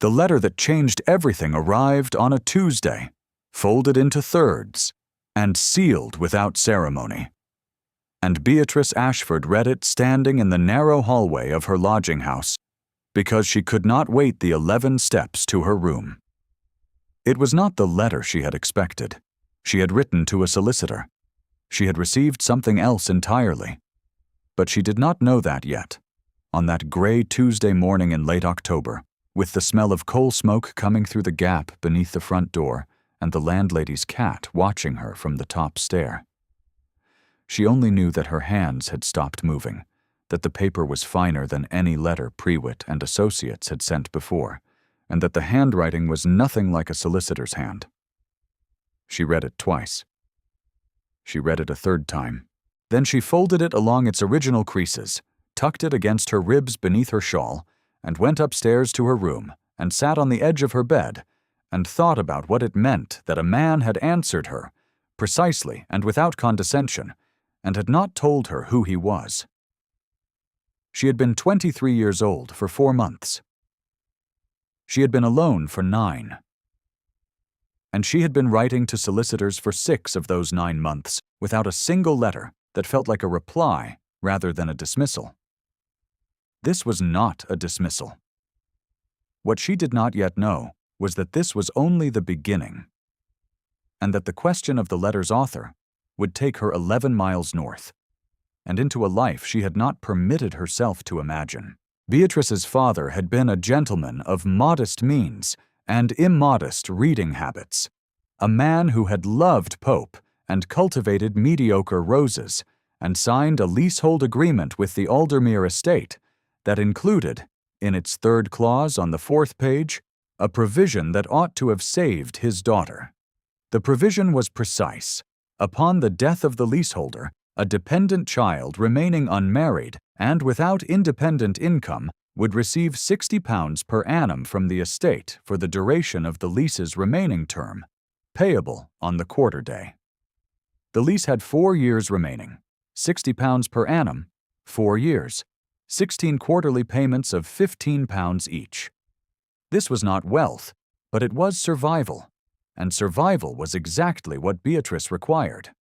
The letter that changed everything arrived on a Tuesday, folded into thirds, and sealed without ceremony. And Beatrice Ashford read it standing in the narrow hallway of her lodging house, because she could not wait the 11 steps to her room. It was not the letter she had expected. She had written to a solicitor. She had received something else entirely. But she did not know that yet. On that gray Tuesday morning in late October, with the smell of coal smoke coming through the gap beneath the front door and the landlady's cat watching her from the top stair. She only knew that her hands had stopped moving, that the paper was finer than any letter Prewitt and Associates had sent before, and that the handwriting was nothing like a solicitor's hand. She read it twice. She read it a third time. Then she folded it along its original creases, tucked it against her ribs beneath her shawl, and went upstairs to her room and sat on the edge of her bed and thought about what it meant that a man had answered her, precisely and without condescension, and had not told her who he was. She had been 23 years old for 4 months. She had been alone for 9. And she had been writing to solicitors for 6 of those 9 months without a single letter that felt like a reply rather than a dismissal. This was not a dismissal. What she did not yet know was that this was only the beginning, and that the question of the letter's author would take her 11 miles north, and into a life she had not permitted herself to imagine. Beatrice's father had been a gentleman of modest means and immodest reading habits, a man who had loved Pope and cultivated mediocre roses, and signed a leasehold agreement with the Aldermere estate that included, in its 3rd clause on the 4th page, a provision that ought to have saved his daughter. The provision was precise. Upon the death of the leaseholder, a dependent child remaining unmarried and without independent income would receive £60 per annum from the estate for the duration of the lease's remaining term, payable on the quarter day. The lease had 4 years remaining, £60 per annum, 4 years, 16 quarterly payments of £15 each. This was not wealth, but it was survival, and survival was exactly what Beatrice required.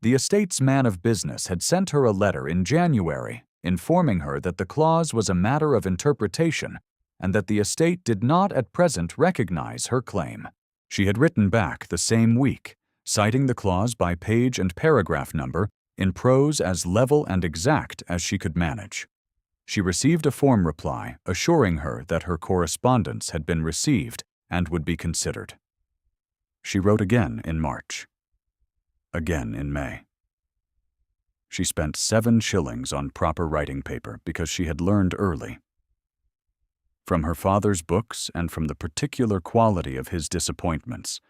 The estate's man of business had sent her a letter in January informing her that the clause was a matter of interpretation and that the estate did not at present recognize her claim. She had written back the same week, citing the clause by page and paragraph number in prose as level and exact as she could manage. She received a form reply assuring her that her correspondence had been received and would be considered. She wrote again in March. Again in May. She spent 7 shillings on proper writing paper because she had learned early, from her father's books and from the particular quality of his disappointments,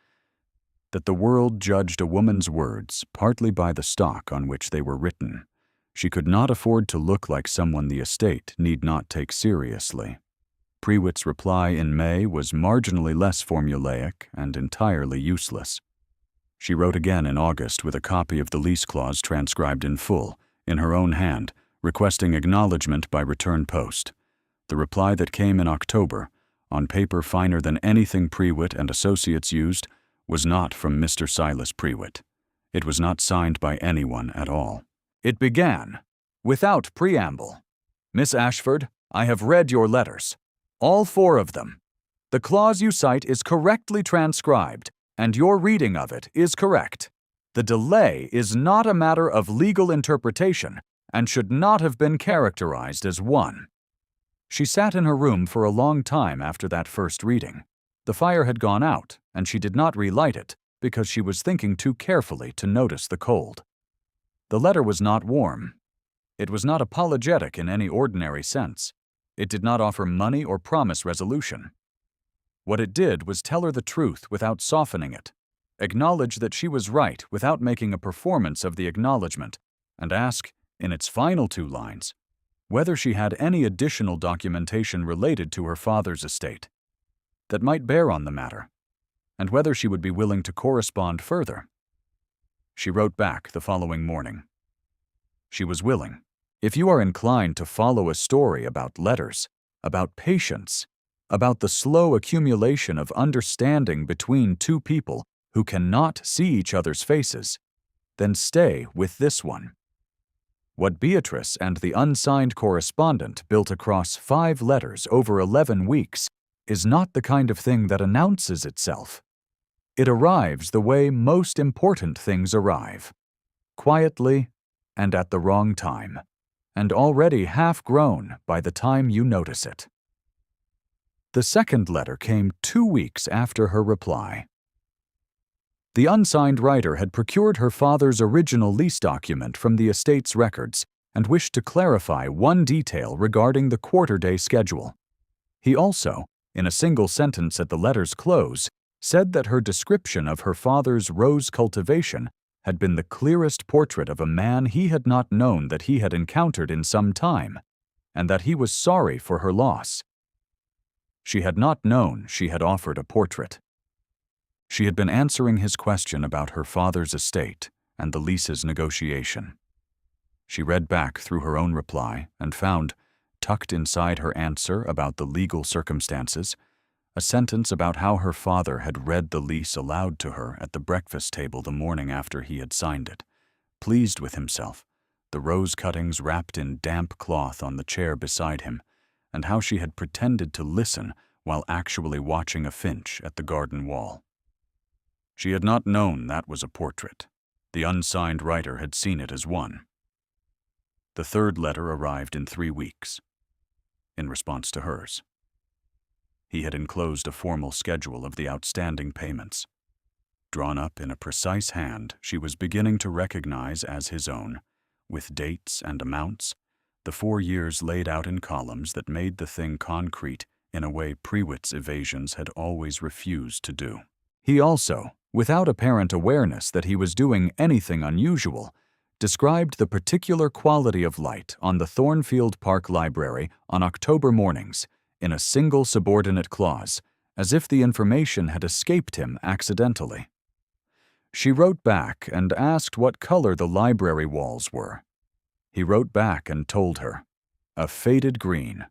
that the world judged a woman's words partly by the stock on which they were written. She could not afford to look like someone the estate need not take seriously. Prewitt's reply in May was marginally less formulaic and entirely useless. She wrote again in August with a copy of the lease clause transcribed in full, in her own hand, requesting acknowledgement by return post. The reply that came in October, on paper finer than anything Prewitt and Associates used, was not from Mr. Silas Prewitt. It was not signed by anyone at all. It began, without preamble. Miss Ashford, I have read your letters. All 4 of them. The clause you cite is correctly transcribed, and your reading of it is correct. The delay is not a matter of legal interpretation and should not have been characterized as one. She sat in her room for a long time after that first reading. The fire had gone out, and she did not relight it because she was thinking too carefully to notice the cold. The letter was not warm. It was not apologetic in any ordinary sense. It did not offer money or promise resolution. What it did was tell her the truth without softening it, acknowledge that she was right without making a performance of the acknowledgement, and ask, in its final 2 lines, whether she had any additional documentation related to her father's estate that might bear on the matter, and whether she would be willing to correspond further. She wrote back the following morning. She was willing. If you are inclined to follow a story about letters, about patience, about the slow accumulation of understanding between two people who cannot see each other's faces, then stay with this one. What Beatrice and the unsigned correspondent built across 5 letters over 11 weeks is not the kind of thing that announces itself. It arrives the way most important things arrive, quietly and at the wrong time, and already half-grown by the time you notice it. The second letter came 2 weeks after her reply. The unsigned writer had procured her father's original lease document from the estate's records and wished to clarify one detail regarding the quarter-day schedule. He also, in a single sentence at the letter's close, said that her description of her father's rose cultivation had been the clearest portrait of a man he had not known that he had encountered in some time, and that he was sorry for her loss. She had not known she had offered a portrait. She had been answering his question about her father's estate and the lease's negotiation. She read back through her own reply and found, tucked inside her answer about the legal circumstances, a sentence about how her father had read the lease aloud to her at the breakfast table the morning after he had signed it, pleased with himself, the rose cuttings wrapped in damp cloth on the chair beside him, and how she had pretended to listen while actually watching a finch at the garden wall. She had not known that was a portrait. The unsigned writer had seen it as one. The third letter arrived in 3 weeks, in response to hers. He had enclosed a formal schedule of the outstanding payments. Drawn up in a precise hand she was beginning to recognize as his own, with dates and amounts, the 4 years laid out in columns that made the thing concrete in a way Prewitt's evasions had always refused to do. He also, without apparent awareness that he was doing anything unusual, described the particular quality of light on the Thornfield Park Library on October mornings in a single subordinate clause, as if the information had escaped him accidentally. She wrote back and asked what color the library walls were. He wrote back and told her, a faded green,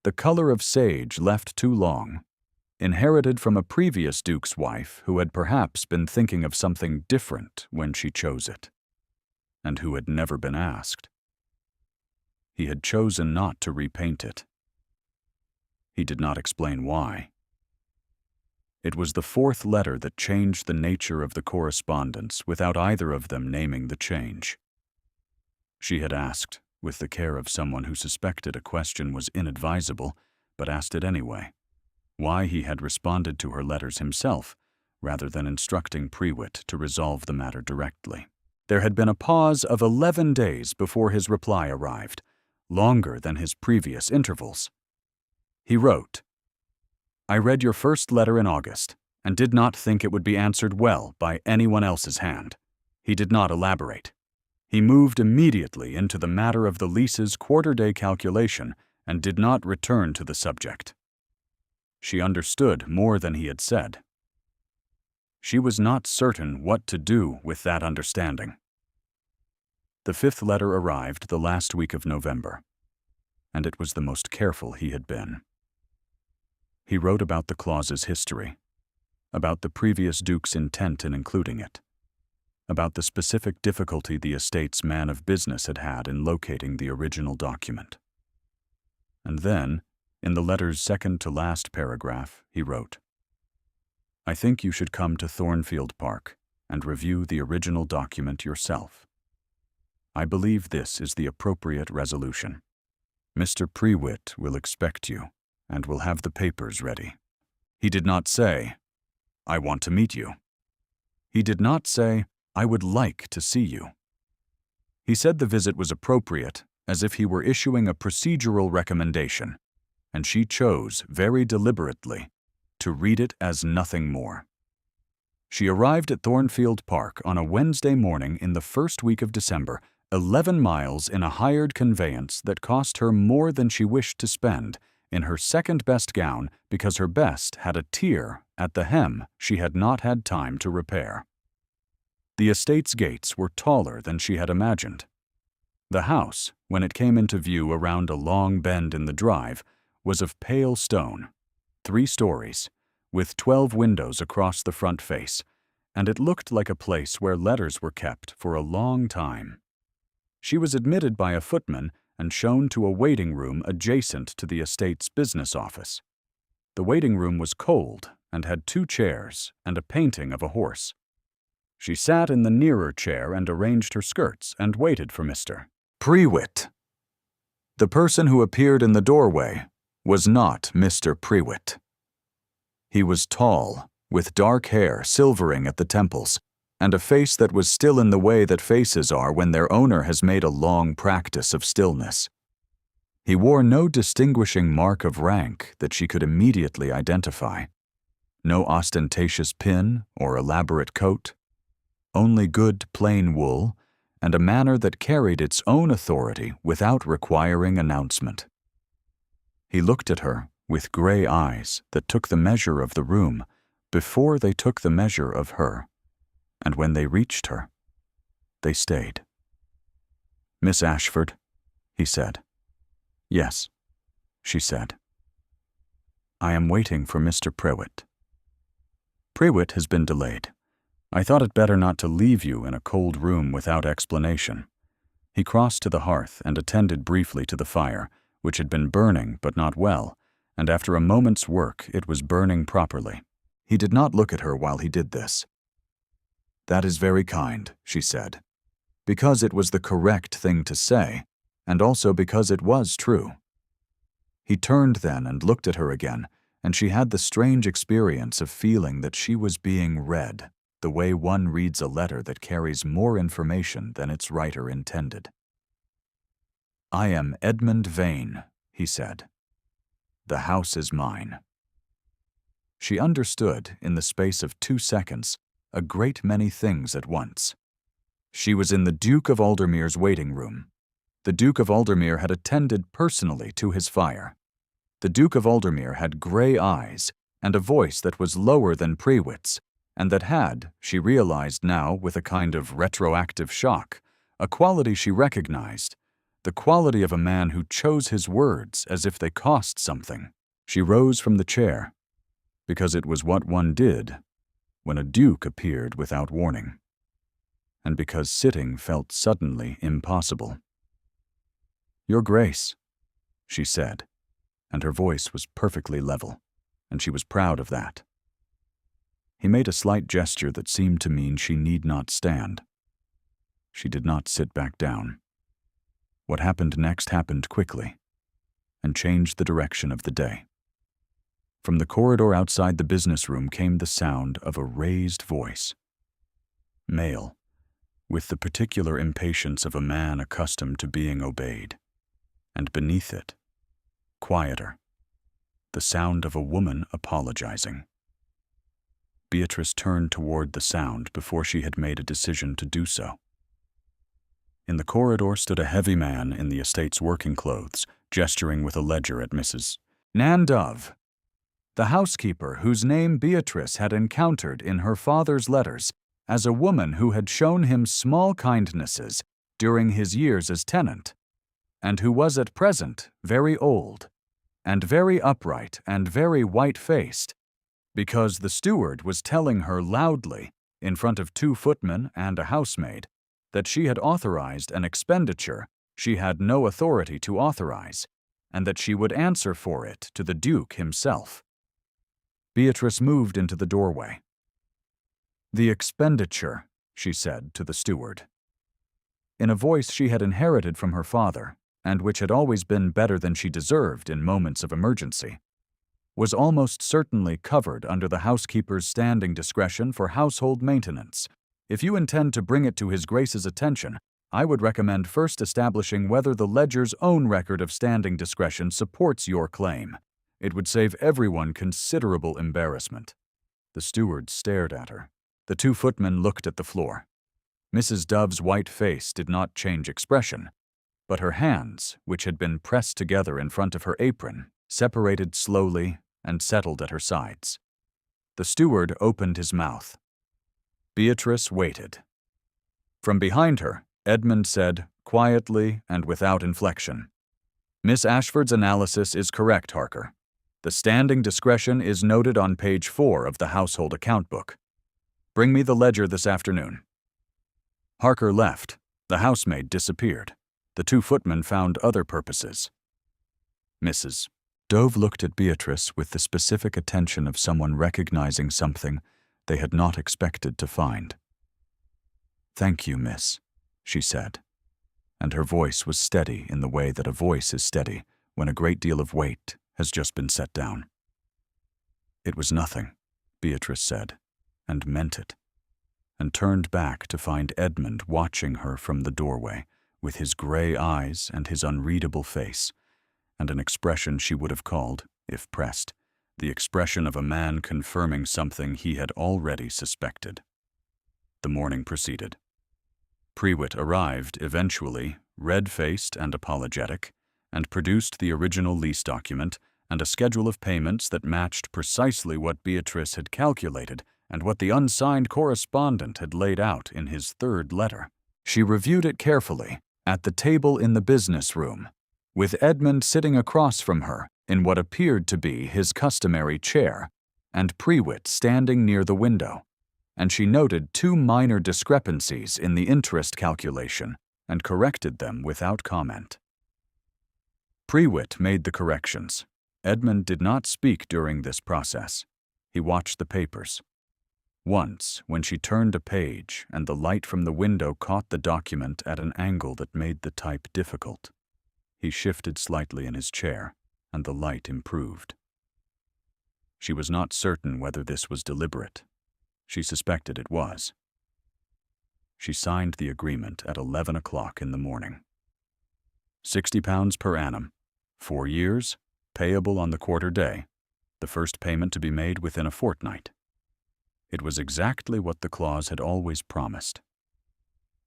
the color of sage left too long, inherited from a previous duke's wife who had perhaps been thinking of something different when she chose it, and who had never been asked. He had chosen not to repaint it. He did not explain why. It was the 4th letter that changed the nature of the correspondence without either of them naming the change. She had asked, with the care of someone who suspected a question was inadvisable, but asked it anyway, why he had responded to her letters himself, rather than instructing Prewitt to resolve the matter directly. There had been a pause of 11 days before his reply arrived, longer than his previous intervals. He wrote, I read your first letter in August, and did not think it would be answered well by anyone else's hand. He did not elaborate. He moved immediately into the matter of the lease's quarter-day calculation and did not return to the subject. She understood more than he had said. She was not certain what to do with that understanding. The 5th letter arrived the last week of November, and it was the most careful he had been. He wrote about the clause's history, about the previous duke's intent in including it, about the specific difficulty the estate's man of business had had in locating the original document. And then, in the letter's second-to-last paragraph, he wrote, I think you should come to Thornfield Park and review the original document yourself. I believe this is the appropriate resolution. Mr. Prewitt will expect you and will have the papers ready. He did not say, I want to meet you. He did not say, I would like to see you. He said the visit was appropriate, as if he were issuing a procedural recommendation, and she chose, very deliberately, to read it as nothing more. She arrived at Thornfield Park on a Wednesday morning in the first week of December, 11 miles in a hired conveyance that cost her more than she wished to spend, in her second-best gown because her best had a tear at the hem she had not had time to repair. The estate's gates were taller than she had imagined. The house, when it came into view around a long bend in the drive, was of pale stone, 3 stories, with 12 windows across the front face, and it looked like a place where letters were kept for a long time. She was admitted by a footman and shown to a waiting room adjacent to the estate's business office. The waiting room was cold and had 2 chairs and a painting of a horse. She sat in the nearer chair and arranged her skirts and waited for Mr. Prewitt. The person who appeared in the doorway was not Mr. Prewitt. He was tall, with dark hair silvering at the temples, and a face that was still in the way that faces are when their owner has made a long practice of stillness. He wore no distinguishing mark of rank that she could immediately identify. No ostentatious pin or elaborate coat. Only good plain wool, and a manner that carried its own authority without requiring announcement. He looked at her with gray eyes that took the measure of the room before they took the measure of her, and when they reached her, they stayed. "Miss Ashford," he said. "Yes," she said. "I am waiting for Mr. Prewitt." "Prewitt has been delayed. I thought it better not to leave you in a cold room without explanation." He crossed to the hearth and attended briefly to the fire, which had been burning but not well, and after a moment's work it was burning properly. He did not look at her while he did this. "That is very kind," she said, because it was the correct thing to say, and also because it was true. He turned then and looked at her again, and she had the strange experience of feeling that she was being read, the way one reads a letter that carries more information than its writer intended. "I am Edmund Vane," he said. "The house is mine." She understood, in the space of 2 seconds, a great many things at once. She was in the Duke of Aldermere's waiting room. The Duke of Aldermere had attended personally to his fire. The Duke of Aldermere had gray eyes and a voice that was lower than Prewitt's, and that had, she realized now with a kind of retroactive shock, a quality she recognized, the quality of a man who chose his words as if they cost something. She rose from the chair, because it was what one did when a duke appeared without warning, and because sitting felt suddenly impossible. "Your Grace," she said, and her voice was perfectly level, and she was proud of that. He made a slight gesture that seemed to mean she need not stand. She did not sit back down. What happened next happened quickly, and changed the direction of the day. From the corridor outside the business room came the sound of a raised voice. Male, with the particular impatience of a man accustomed to being obeyed. And beneath it, quieter, the sound of a woman apologizing. Beatrice turned toward the sound before she had made a decision to do so. In the corridor stood a heavy man in the estate's working clothes, gesturing with a ledger at Mrs. Nan Dove, the housekeeper whose name Beatrice had encountered in her father's letters as a woman who had shown him small kindnesses during his years as tenant, and who was at present very old, and very upright and very white-faced, because the steward was telling her loudly, in front of 2 footmen and a housemaid, that she had authorized an expenditure she had no authority to authorize, and that she would answer for it to the Duke himself. Beatrice moved into the doorway. "The expenditure," she said to the steward, in a voice she had inherited from her father, and which had always been better than she deserved in moments of emergency, was almost certainly covered under the housekeeper's standing discretion for household maintenance. If you intend to bring it to His Grace's attention, I would recommend first establishing whether the ledger's own record of standing discretion supports your claim. It would save everyone considerable embarrassment." The steward stared at her. The 2 footmen looked at the floor. Mrs. Dove's white face did not change expression, but her hands, which had been pressed together in front of her apron, separated slowly and settled at her sides. The steward opened his mouth. Beatrice waited. From behind her, Edmund said, quietly and without inflection, "Miss Ashford's analysis is correct, Harker. The standing discretion is noted on page 4 of the household account book. Bring me the ledger this afternoon." Harker left. The housemaid disappeared. The 2 footmen found other purposes. Mrs. Dove looked at Beatrice with the specific attention of someone recognizing something they had not expected to find. "Thank you, miss," she said, and her voice was steady in the way that a voice is steady when a great deal of weight has just been set down. "It was nothing," Beatrice said, and meant it, and turned back to find Edmund watching her from the doorway with his gray eyes and his unreadable face, and an expression she would have called, if pressed, the expression of a man confirming something he had already suspected. The morning proceeded. Prewitt arrived eventually, red-faced and apologetic, and produced the original lease document and a schedule of payments that matched precisely what Beatrice had calculated and what the unsigned correspondent had laid out in his 3rd letter. She reviewed it carefully at the table in the business room, with Edmund sitting across from her in what appeared to be his customary chair, and Prewitt standing near the window, and she noted 2 minor discrepancies in the interest calculation and corrected them without comment. Prewitt made the corrections. Edmund did not speak during this process. He watched the papers. Once, when she turned a page and the light from the window caught the document at an angle that made the type difficult, he shifted slightly in his chair, and the light improved. She was not certain whether this was deliberate. She suspected it was. She signed the agreement at 11 o'clock in the morning. £60 per annum, 4 years, payable on the quarter day, the first payment to be made within a fortnight. It was exactly what the clause had always promised.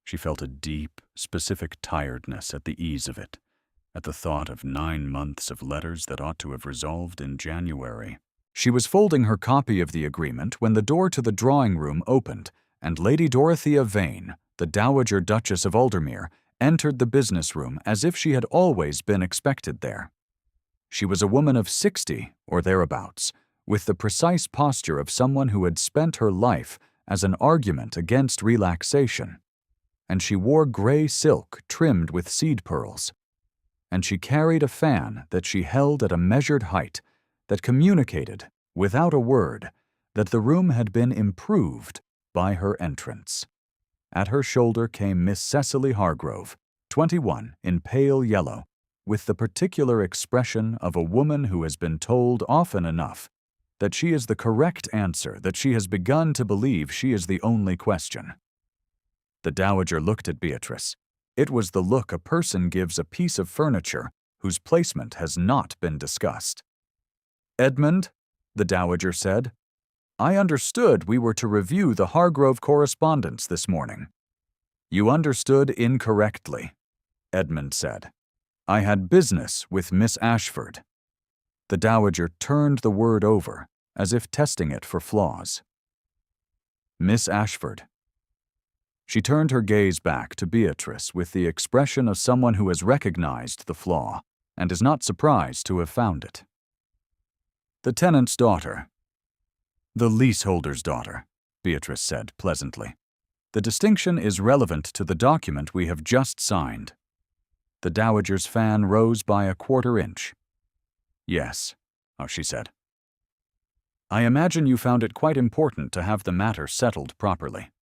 She felt a deep, specific tiredness at the ease of it, at the thought of 9 months of letters that ought to have resolved in January. She was folding her copy of the agreement when the door to the drawing room opened, and Lady Dorothea Vane, the Dowager Duchess of Aldermere, entered the business room as if she had always been expected there. She was a woman of 60 or thereabouts, with the precise posture of someone who had spent her life as an argument against relaxation, and she wore gray silk trimmed with seed pearls, and she carried a fan that she held at a measured height that communicated, without a word, that the room had been improved by her entrance. At her shoulder came Miss Cecily Hargrove, 21, in pale yellow, with the particular expression of a woman who has been told often enough that she is the correct answer that she has begun to believe she is the only question. The Dowager looked at Beatrice. It was the look a person gives a piece of furniture whose placement has not been discussed. "Edmund," the Dowager said, "I understood we were to review the Hargrove correspondence this morning." "You understood incorrectly," Edmund said. "I had business with Miss Ashford." The Dowager turned the word over, as if testing it for flaws. "Miss Ashford." She turned her gaze back to Beatrice with the expression of someone who has recognized the flaw and is not surprised to have found it. "The tenant's daughter." "The leaseholder's daughter," Beatrice said pleasantly. "The distinction is relevant to the document we have just signed." The Dowager's fan rose by a quarter inch. "Yes," she said. "I imagine you found it quite important to have the matter settled properly.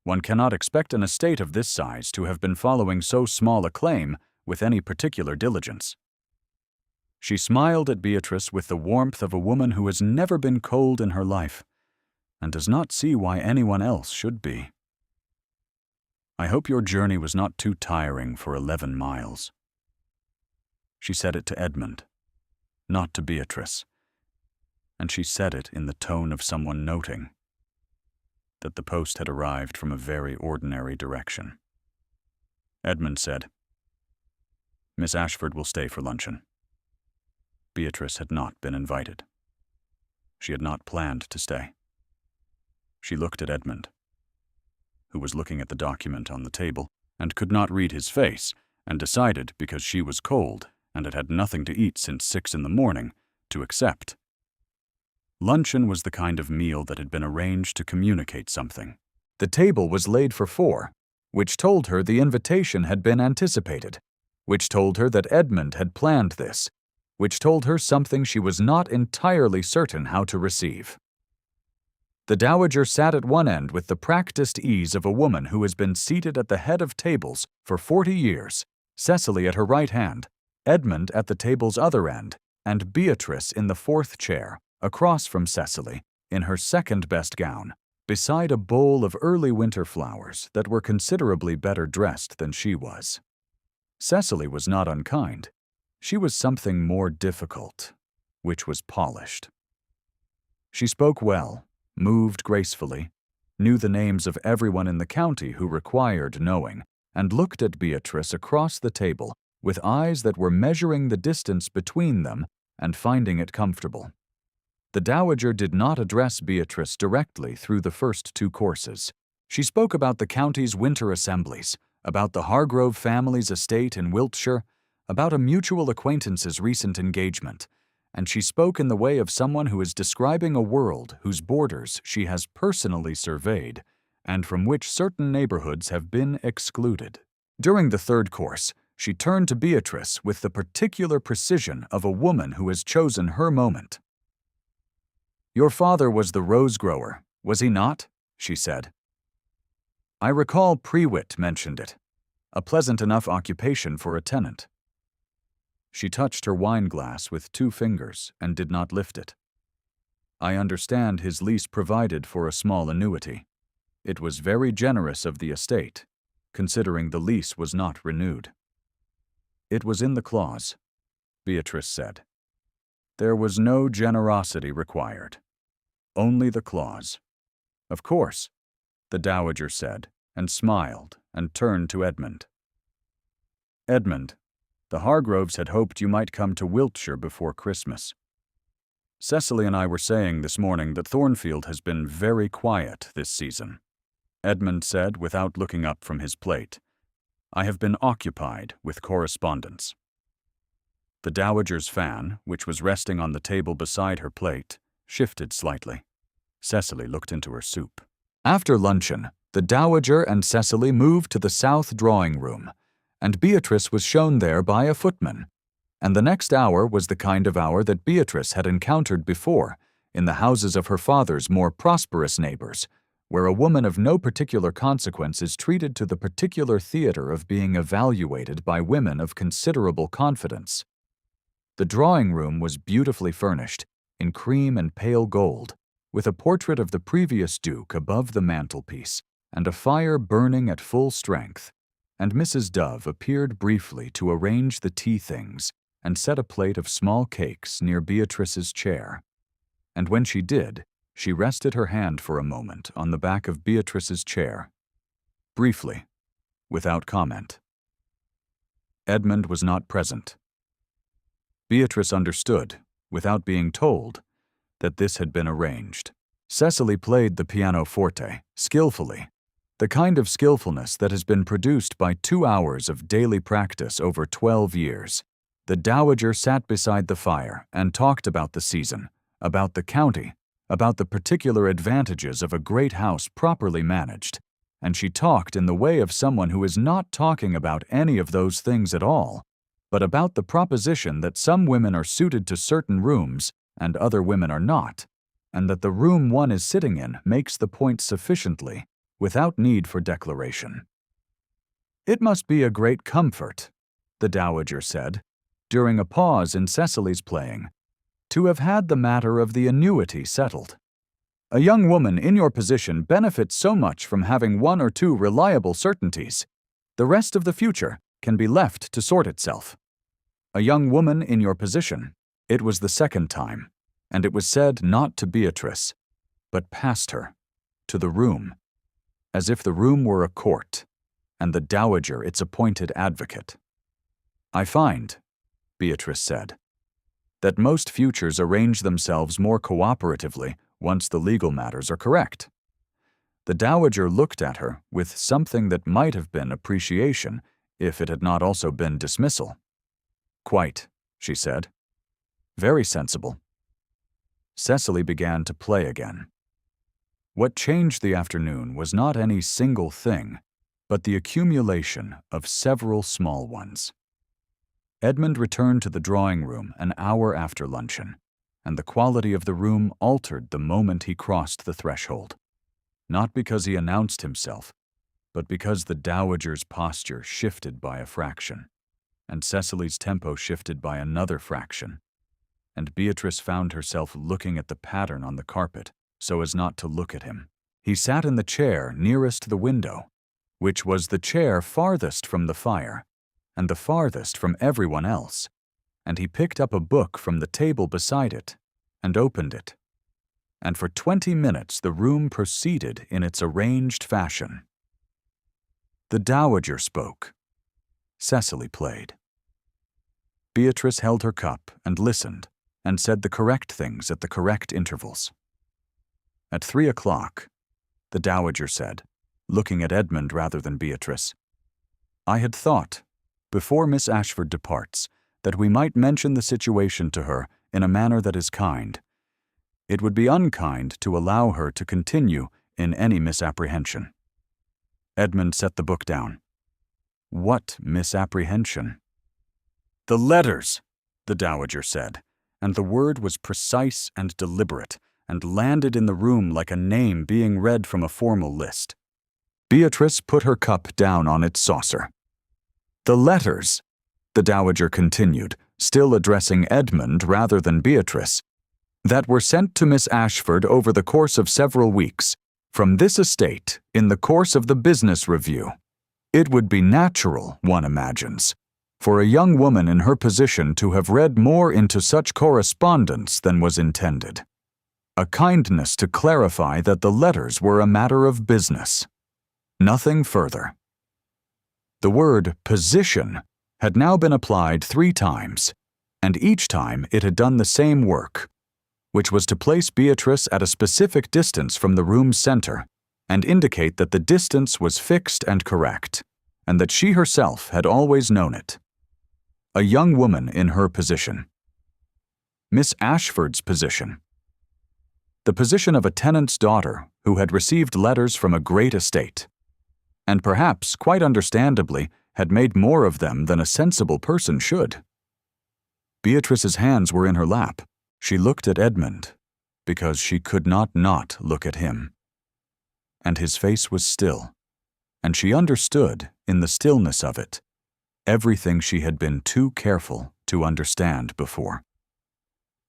One cannot expect an estate of this size to have been following so small a claim with any particular diligence." She smiled at Beatrice with the warmth of a woman who has never been cold in her life and does not see why anyone else should be. "I hope your journey was not too tiring for 11 miles. She said it to Edmund, not to Beatrice, and she said it in the tone of someone noting that the post had arrived from a very ordinary direction. Edmund said, "Miss Ashford will stay for luncheon." Beatrice had not been invited. She had not planned to stay. She looked at Edmund, who was looking at the document on the table and could not read his face, and decided, because she was cold and had had nothing to eat since 6 in the morning, to accept Luncheon was the kind of meal that had been arranged to communicate something. The table was laid for 4, which told her the invitation had been anticipated, which told her that Edmund had planned this, which told her something she was not entirely certain how to receive. The dowager sat at one end with the practiced ease of a woman who has been seated at the head of tables for 40 years, Cecily at her right hand, Edmund at the table's other end, and Beatrice in the 4th chair, across from Cecily, in her second-best gown, beside a bowl of early winter flowers that were considerably better dressed than she was. Cecily was not unkind. She was something more difficult, which was polished. She spoke well, moved gracefully, knew the names of everyone in the county who required knowing, and looked at Beatrice across the table with eyes that were measuring the distance between them and finding it comfortable. The dowager did not address Beatrice directly through the first 2 courses. She spoke about the county's winter assemblies, about the Hargrove family's estate in Wiltshire, about a mutual acquaintance's recent engagement, and she spoke in the way of someone who is describing a world whose borders she has personally surveyed and from which certain neighborhoods have been excluded. During the 3rd course, she turned to Beatrice with the particular precision of a woman who has chosen her moment. "Your father was the rose grower, was he not?" she said. "I recall Prewitt mentioned it. A pleasant enough occupation for a tenant." She touched her wine-glass with 2 fingers and did not lift it. "I understand his lease provided for a small annuity. It was very generous of the estate, considering the lease was not renewed." "It was in the clause," Beatrice said. "There was no generosity required. Only the clause." "Of course," the dowager said, and smiled and turned to Edmund. "Edmund, the Hargroves had hoped you might come to Wiltshire before Christmas. Cecily and I were saying this morning that Thornfield has been very quiet this season," Edmund said without looking up from his plate. "I have been occupied with correspondence." The dowager's fan, which was resting on the table beside her plate, shifted slightly. Cecily looked into her soup. After luncheon, the dowager and Cecily moved to the south drawing room, and Beatrice was shown there by a footman, and the next hour was the kind of hour that Beatrice had encountered before in the houses of her father's more prosperous neighbors, where a woman of no particular consequence is treated to the particular theater of being evaluated by women of considerable confidence. The drawing room was beautifully furnished, in cream and pale gold, with a portrait of the previous Duke above the mantelpiece, and a fire burning at full strength, and Mrs. Dove appeared briefly to arrange the tea things and set a plate of small cakes near Beatrice's chair. And when she did, she rested her hand for a moment on the back of Beatrice's chair. Briefly, without comment. Edmund was not present. Beatrice understood, without being told, that this had been arranged. Cecily played the pianoforte, skillfully, the kind of skillfulness that has been produced by 2 hours of daily practice over 12 years. The dowager sat beside the fire and talked about the season, about the county, about the particular advantages of a great house properly managed, and she talked in the way of someone who is not talking about any of those things at all, but about the proposition that some women are suited to certain rooms and other women are not, and that the room one is sitting in makes the point sufficiently, without need for declaration. "It must be a great comfort," the dowager said, during a pause in Cecily's playing, "to have had the matter of the annuity settled. A young woman in your position benefits so much from having 1 or 2 reliable certainties. The rest of the future can be left to sort itself. A young woman in your position." It was the second time, and it was said not to Beatrice, but past her, to the room, as if the room were a court, and the dowager its appointed advocate. "I find," Beatrice said, "that most futures arrange themselves more cooperatively once the legal matters are correct." The dowager looked at her with something that might have been appreciation if it had not also been dismissal. "Quite," she said. "Very sensible." Cecily began to play again. What changed the afternoon was not any single thing, but the accumulation of several small ones. Edmund returned to the drawing room an hour after luncheon, and the quality of the room altered the moment he crossed the threshold. Not because he announced himself, but because the dowager's posture shifted by a fraction, and Cecily's tempo shifted by another fraction, and Beatrice found herself looking at the pattern on the carpet so as not to look at him. He sat in the chair nearest the window, which was the chair farthest from the fire, and the farthest from everyone else, and he picked up a book from the table beside it and opened it. And for 20 minutes the room proceeded in its arranged fashion. The dowager spoke. Cecily played. Beatrice held her cup and listened, and said the correct things at the correct intervals. At 3 o'clock, the dowager said, looking at Edmund rather than Beatrice, "I had thought, before Miss Ashford departs, that we might mention the situation to her in a manner that is kind. It would be unkind to allow her to continue in any misapprehension." Edmund set the book down. "What misapprehension?" "The letters," the dowager said, and the word was precise and deliberate, and landed in the room like a name being read from a formal list. Beatrice put her cup down on its saucer. "The letters," the dowager continued, still addressing Edmund rather than Beatrice, "that were sent to Miss Ashford over the course of several weeks, from this estate, in the course of the business review. It would be natural, one imagines, for a young woman in her position to have read more into such correspondence than was intended. A kindness to clarify that the letters were a matter of business. Nothing further." The word "position" had now been applied 3 times, and each time it had done the same work, which was to place Beatrice at a specific distance from the room's center and indicate that the distance was fixed and correct, and that she herself had always known it. A young woman in her position. Miss Ashford's position. The position of a tenant's daughter who had received letters from a great estate, and perhaps, quite understandably, had made more of them than a sensible person should. Beatrice's hands were in her lap. She looked at Edmund, because she could not look at him. And his face was still, and she understood, in the stillness of it, everything she had been too careful to understand before.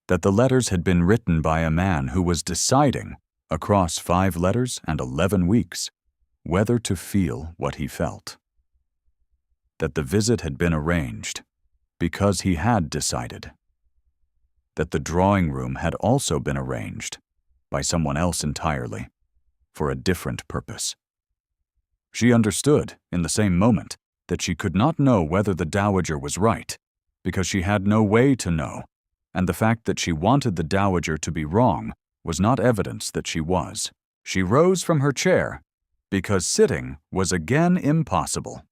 That the letters had been written by a man who was deciding, across 5 letters and 11 weeks, whether to feel what he felt. That the visit had been arranged, because he had decided. That the drawing room had also been arranged, by someone else entirely, for a different purpose. She understood, in the same moment, that she could not know whether the dowager was right, because she had no way to know, and the fact that she wanted the dowager to be wrong was not evidence that she was. She rose from her chair, because sitting was again impossible.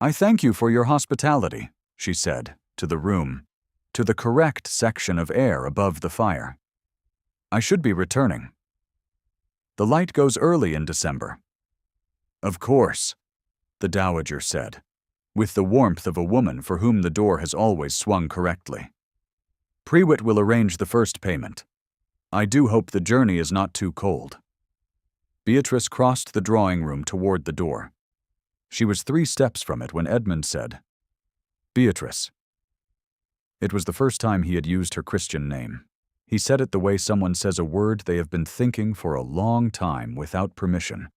"I thank you for your hospitality," she said, to the room, to the correct section of air above the fire. "I should be returning. The light goes early in December." "Of course," the dowager said, with the warmth of a woman for whom the door has always swung correctly. "Prewitt will arrange the first payment. I do hope the journey is not too cold." Beatrice crossed the drawing room toward the door. She was 3 steps from it when Edmund said, "Beatrice." It was the first time he had used her Christian name. He said it the way someone says a word they have been thinking for a long time without permission,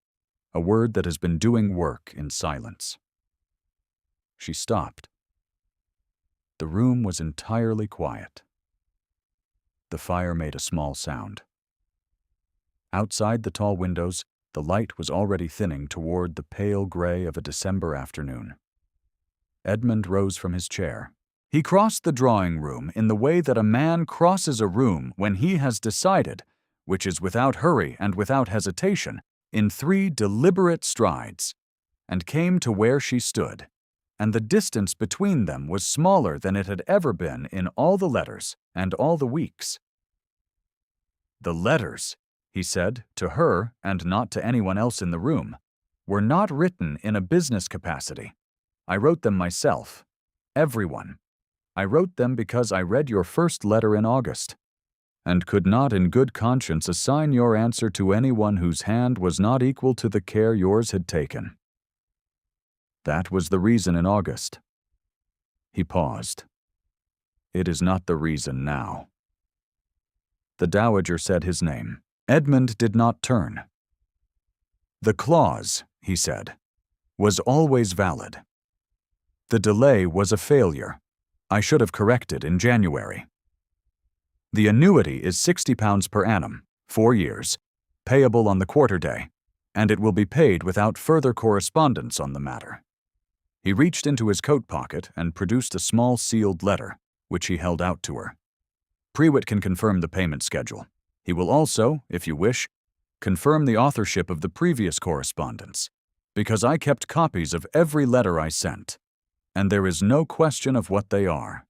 a word that has been doing work in silence. She stopped. The room was entirely quiet. The fire made a small sound. Outside the tall windows, the light was already thinning toward the pale gray of a December afternoon. Edmund rose from his chair. He crossed the drawing room in the way that a man crosses a room when he has decided, which is without hurry and without hesitation, in 3 deliberate strides, and came to where she stood, and the distance between them was smaller than it had ever been in all the letters and all the weeks. The letters, he said, to her and not to anyone else in the room, were not written in a business capacity. I wrote them myself. Everyone. I wrote them because I read your first letter in August, and could not in good conscience assign your answer to anyone whose hand was not equal to the care yours had taken. That was the reason in August. He paused. It is not the reason now. The dowager said his name. Edmund did not turn. The clause, he said, was always valid. The delay was a failure. I should have corrected in January. The annuity is £60 per annum, 4 years, payable on the quarter day, and it will be paid without further correspondence on the matter. He reached into his coat pocket and produced a small sealed letter, which he held out to her. Prewitt can confirm the payment schedule. He will also, if you wish, confirm the authorship of the previous correspondence, because I kept copies of every letter I sent, and there is no question of what they are.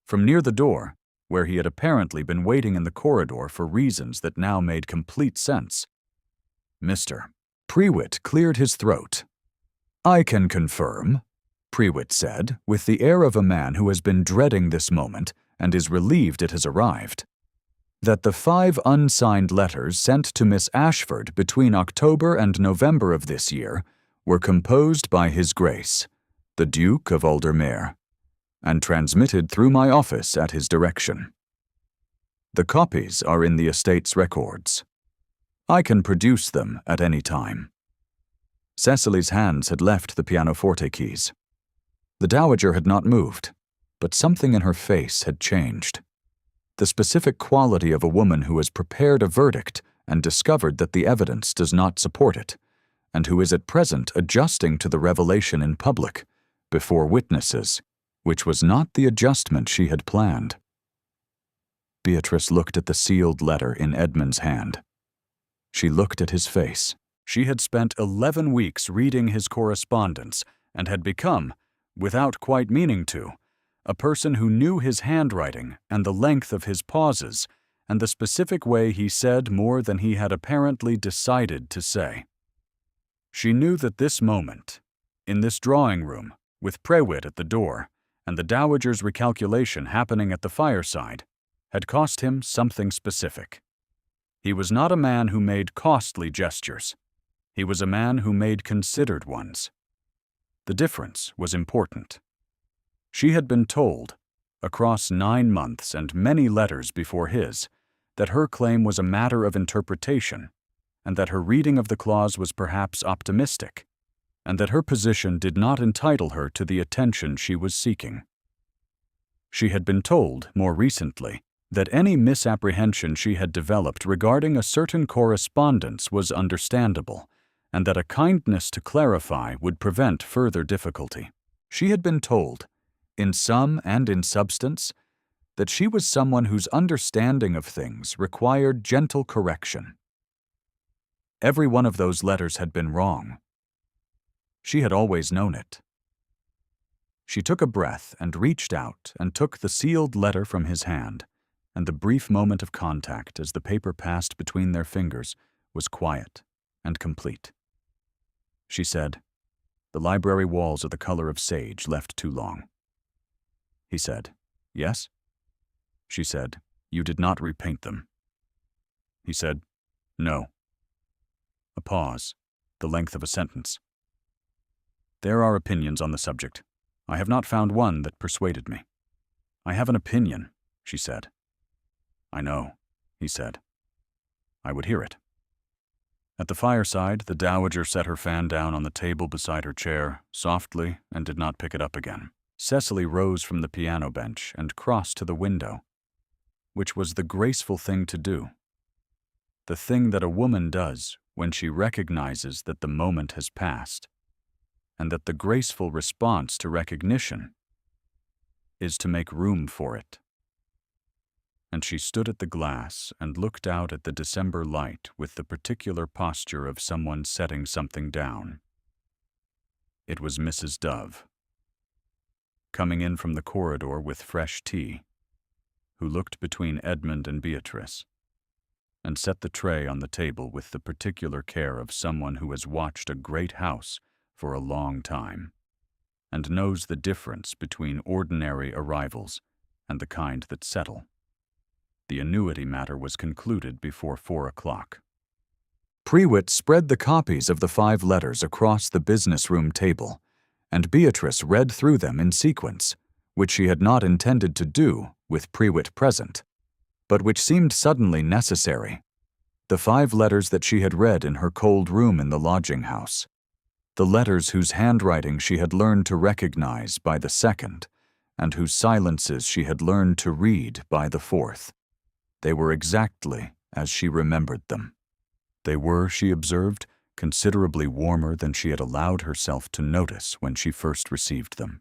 From near the door, where he had apparently been waiting in the corridor for reasons that now made complete sense, Mr. Prewitt cleared his throat. I can confirm, Prewitt said, with the air of a man who has been dreading this moment and is relieved it has arrived, that the 5 unsigned letters sent to Miss Ashford between October and November of this year were composed by His Grace, the Duke of Aldermere, and transmitted through my office at his direction. The copies are in the estate's records. I can produce them at any time. Cecily's hands had left the pianoforte keys. The dowager had not moved, but something in her face had changed. The specific quality of a woman who has prepared a verdict and discovered that the evidence does not support it, and who is at present adjusting to the revelation in public, before witnesses, which was not the adjustment she had planned. Beatrice looked at the sealed letter in Edmund's hand. She looked at his face. She had spent 11 weeks reading his correspondence and had become, without quite meaning to, a person who knew his handwriting and the length of his pauses and the specific way he said more than he had apparently decided to say. She knew that this moment, in this drawing room, with Prewitt at the door, and the dowager's recalculation happening at the fireside, had cost him something specific. He was not a man who made costly gestures. He was a man who made considered ones. The difference was important. She had been told, across 9 months and many letters before his, that her claim was a matter of interpretation, and that her reading of the clause was perhaps optimistic, and that her position did not entitle her to the attention she was seeking. She had been told, more recently, that any misapprehension she had developed regarding a certain correspondence was understandable, and that a kindness to clarify would prevent further difficulty. She had been told, in sum and in substance, that she was someone whose understanding of things required gentle correction. Every one of those letters had been wrong. She had always known it. She took a breath and reached out and took the sealed letter from his hand, and the brief moment of contact as the paper passed between their fingers was quiet and complete. She said, "The library walls are the color of sage left too long." He said, "Yes?" She said, "You did not repaint them." He said, "No." A pause, the length of a sentence. "There are opinions on the subject. I have not found one that persuaded me." "I have an opinion," she said. "I know," he said. "I would hear it." At the fireside, the dowager set her fan down on the table beside her chair, softly, and did not pick it up again. Cecily rose from the piano bench and crossed to the window, which was the graceful thing to do. The thing that a woman does when she recognizes that the moment has passed, and that the graceful response to recognition is to make room for it. And she stood at the glass and looked out at the December light with the particular posture of someone setting something down. It was Mrs. Dove, coming in from the corridor with fresh tea, who looked between Edmund and Beatrice, and set the tray on the table with the particular care of someone who has watched a great house for a long time and knows the difference between ordinary arrivals and the kind that settle. The annuity matter was concluded before 4 o'clock. Prewitt spread the copies of the 5 letters across the business room table, and Beatrice read through them in sequence, which she had not intended to do with Prewitt present, but which seemed suddenly necessary. The 5 letters that she had read in her cold room in the lodging house. The letters whose handwriting she had learned to recognize by the 2nd, and whose silences she had learned to read by the 4th. They were exactly as she remembered them. They were, she observed, considerably warmer than she had allowed herself to notice when she first received them.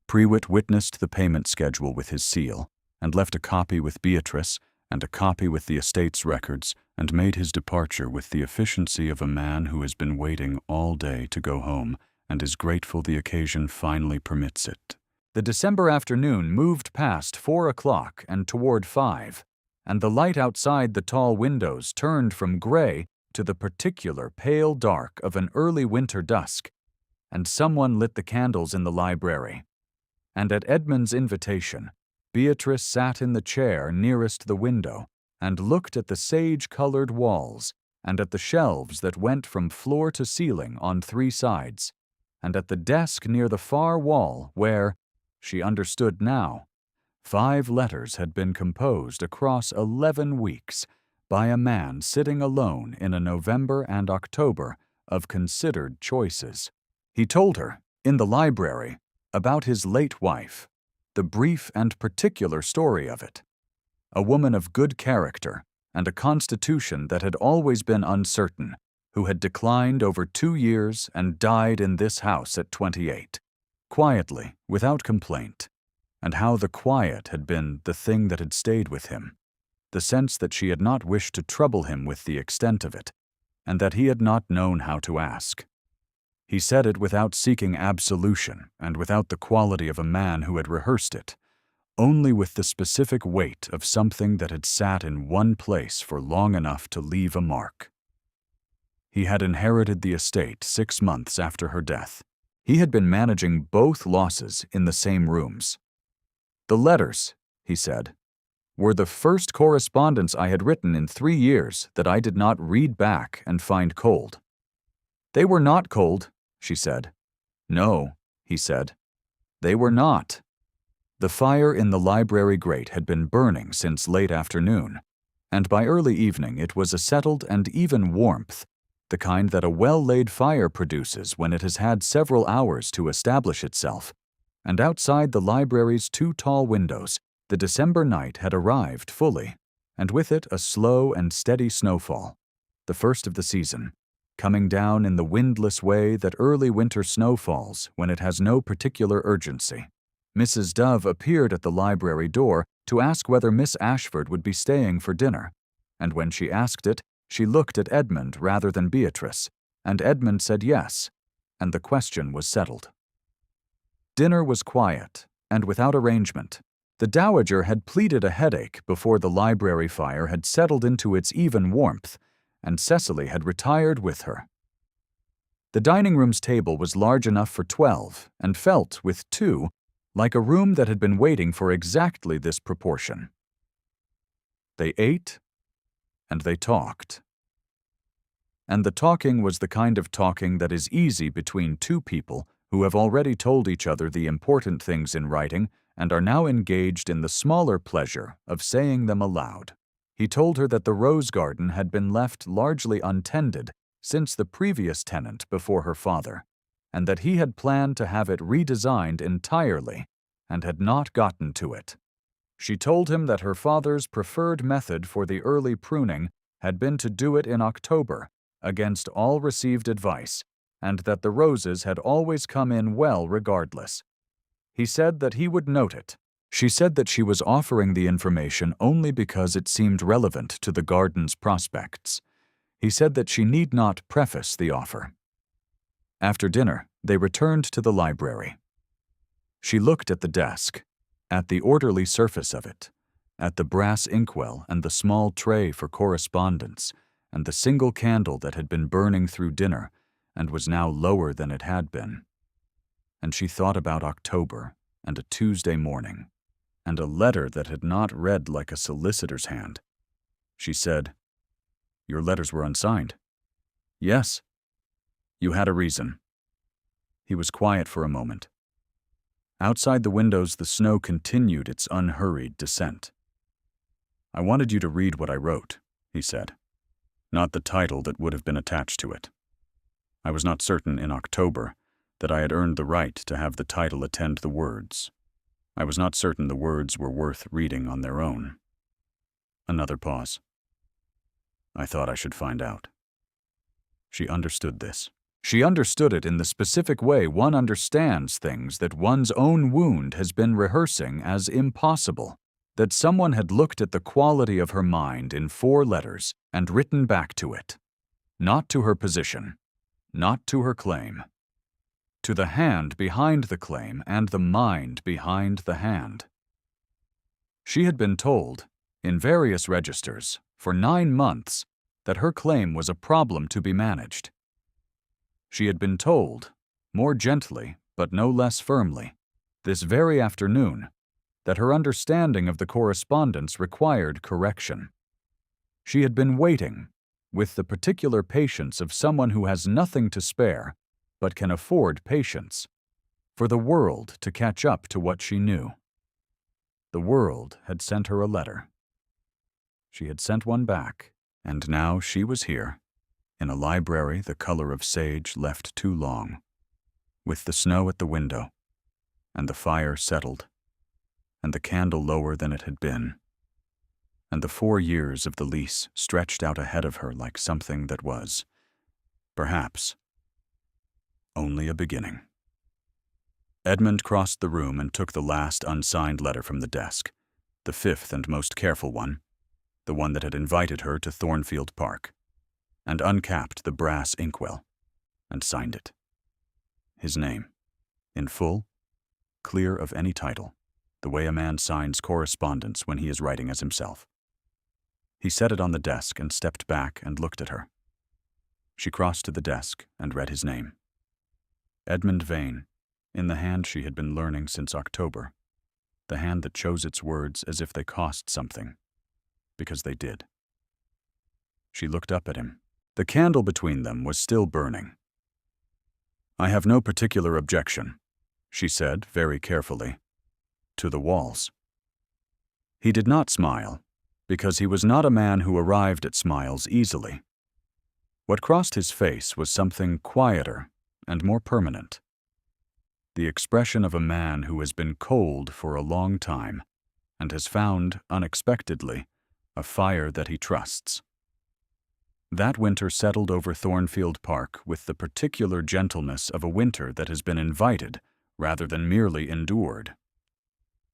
Prewitt witnessed the payment schedule with his seal, and left a copy with Beatrice and a copy with the estate's records, and made his departure with the efficiency of a man who has been waiting all day to go home and is grateful the occasion finally permits it. The December afternoon moved past 4 o'clock and toward 5, and the light outside the tall windows turned from gray to the particular pale dark of an early winter dusk, and someone lit the candles in the library. And at Edmund's invitation, Beatrice sat in the chair nearest the window and looked at the sage-colored walls and at the shelves that went from floor to ceiling on 3 sides, and at the desk near the far wall where, she understood now, 5 letters had been composed across 11 weeks by a man sitting alone in a November and October of considered choices. He told her, in the library, about his late wife, the brief and particular story of it. A woman of good character and a constitution that had always been uncertain, who had declined over 2 years and died in this house at 28, quietly, without complaint, and how the quiet had been the thing that had stayed with him, the sense that she had not wished to trouble him with the extent of it, and that he had not known how to ask. He said it without seeking absolution and without the quality of a man who had rehearsed it, only with the specific weight of something that had sat in one place for long enough to leave a mark. He had inherited the estate 6 months after her death. He had been managing both losses in the same rooms. The letters, he said, were the first correspondence I had written in 3 years that I did not read back and find cold. They were not cold, she said. No, he said. They were not. The fire in the library grate had been burning since late afternoon, and by early evening it was a settled and even warmth, the kind that a well-laid fire produces when it has had several hours to establish itself, and outside the library's 2 tall windows, the December night had arrived fully, and with it a slow and steady snowfall, the first of the season, coming down in the windless way that early winter snow falls when it has no particular urgency. Mrs. Dove appeared at the library door to ask whether Miss Ashford would be staying for dinner, and when she asked it, she looked at Edmund rather than Beatrice, and Edmund said yes, and the question was settled. Dinner was quiet and without arrangement. The dowager had pleaded a headache before the library fire had settled into its even warmth, and Cecily had retired with her. The dining room's table was large enough for 12, and felt, with 2, like a room that had been waiting for exactly this proportion. They ate, and they talked. And the talking was the kind of talking that is easy between 2 people who have already told each other the important things in writing and are now engaged in the smaller pleasure of saying them aloud. He told her that the rose garden had been left largely untended since the previous tenant before her father, and that he had planned to have it redesigned entirely and had not gotten to it. She told him that her father's preferred method for the early pruning had been to do it in October, against all received advice, and that the roses had always come in well regardless. He said that he would note it. She said that she was offering the information only because it seemed relevant to the garden's prospects. He said that she need not preface the offer. After dinner, they returned to the library. She looked at the desk, at the orderly surface of it, at the brass inkwell and the small tray for correspondence, and the single candle that had been burning through dinner and was now lower than it had been. And she thought about October and a Tuesday morning, and a letter that had not read like a solicitor's hand. She said, "Your letters were unsigned." "Yes." "You had a reason." He was quiet for a moment. Outside the windows, the snow continued its unhurried descent. "I wanted you to read what I wrote," he said, "not the title that would have been attached to it. I was not certain in October that I had earned the right to have the title attend the words. I was not certain the words were worth reading on their own." Another pause. "I thought I should find out." She understood this. She understood it in the specific way one understands things that one's own wound has been rehearsing as impossible, that someone had looked at the quality of her mind in 4 letters and written back to it, not to her position, not to her claim, to the hand behind the claim and the mind behind the hand. She had been told, in various registers, for 9 months, that her claim was a problem to be managed. She had been told, more gently but no less firmly, this very afternoon, that her understanding of the correspondence required correction. She had been waiting, with the particular patience of someone who has nothing to spare but can afford patience, for the world to catch up to what she knew. The world had sent her a letter. She had sent one back, and now she was here, in a library the color of sage left too long, with the snow at the window, and the fire settled, and the candle lower than it had been, and the 4 years of the lease stretched out ahead of her like something that was, perhaps, only a beginning. Edmund crossed the room and took the last unsigned letter from the desk, the 5th and most careful one, the one that had invited her to Thornfield Park, and uncapped the brass inkwell, and signed it. His name, in full, clear of any title, the way a man signs correspondence when he is writing as himself. He set it on the desk and stepped back and looked at her. She crossed to the desk and read his name. Edmund Vane, in the hand she had been learning since October, the hand that chose its words as if they cost something, because they did. She looked up at him. The candle between them was still burning. "I have no particular objection," she said very carefully, "to the walls." He did not smile, because he was not a man who arrived at smiles easily. What crossed his face was something quieter and more permanent. The expression of a man who has been cold for a long time and has found, unexpectedly, a fire that he trusts. That winter settled over Thornfield Park with the particular gentleness of a winter that has been invited rather than merely endured.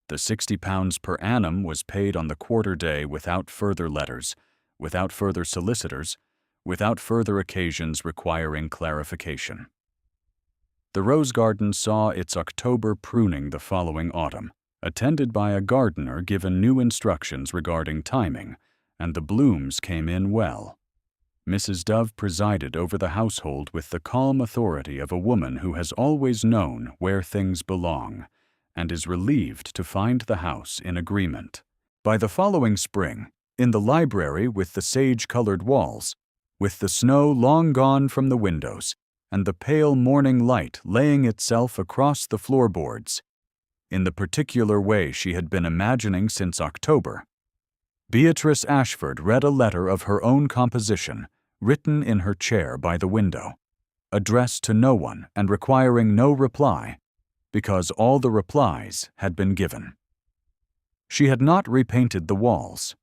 The £60 per annum was paid on the quarter day without further letters, without further solicitors, without further occasions requiring clarification. The rose garden saw its October pruning the following autumn, attended by a gardener given new instructions regarding timing, and the blooms came in well. Mrs. Dove presided over the household with the calm authority of a woman who has always known where things belong, and is relieved to find the house in agreement. By the following spring, in the library with the sage-colored walls, with the snow long gone from the windows, and the pale morning light laying itself across the floorboards, in the particular way she had been imagining since October, Beatrice Ashford read a letter of her own composition, written in her chair by the window, addressed to no one and requiring no reply, because all the replies had been given. She had not repainted the walls.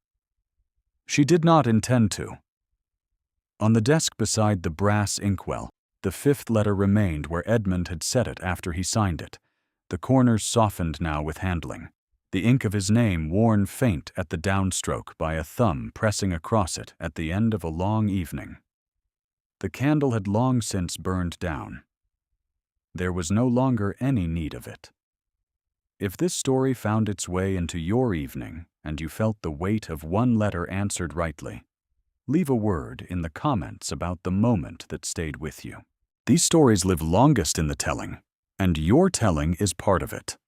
She did not intend to. On the desk beside the brass inkwell, the 5th letter remained where Edmund had set it after he signed it, the corners softened now with handling, the ink of his name worn faint at the downstroke by a thumb pressing across it at the end of a long evening. The candle had long since burned down. There was no longer any need of it. If this story found its way into your evening and you felt the weight of one letter answered rightly. Leave a word in the comments about the moment that stayed with you. These stories live longest in the telling, and your telling is part of it.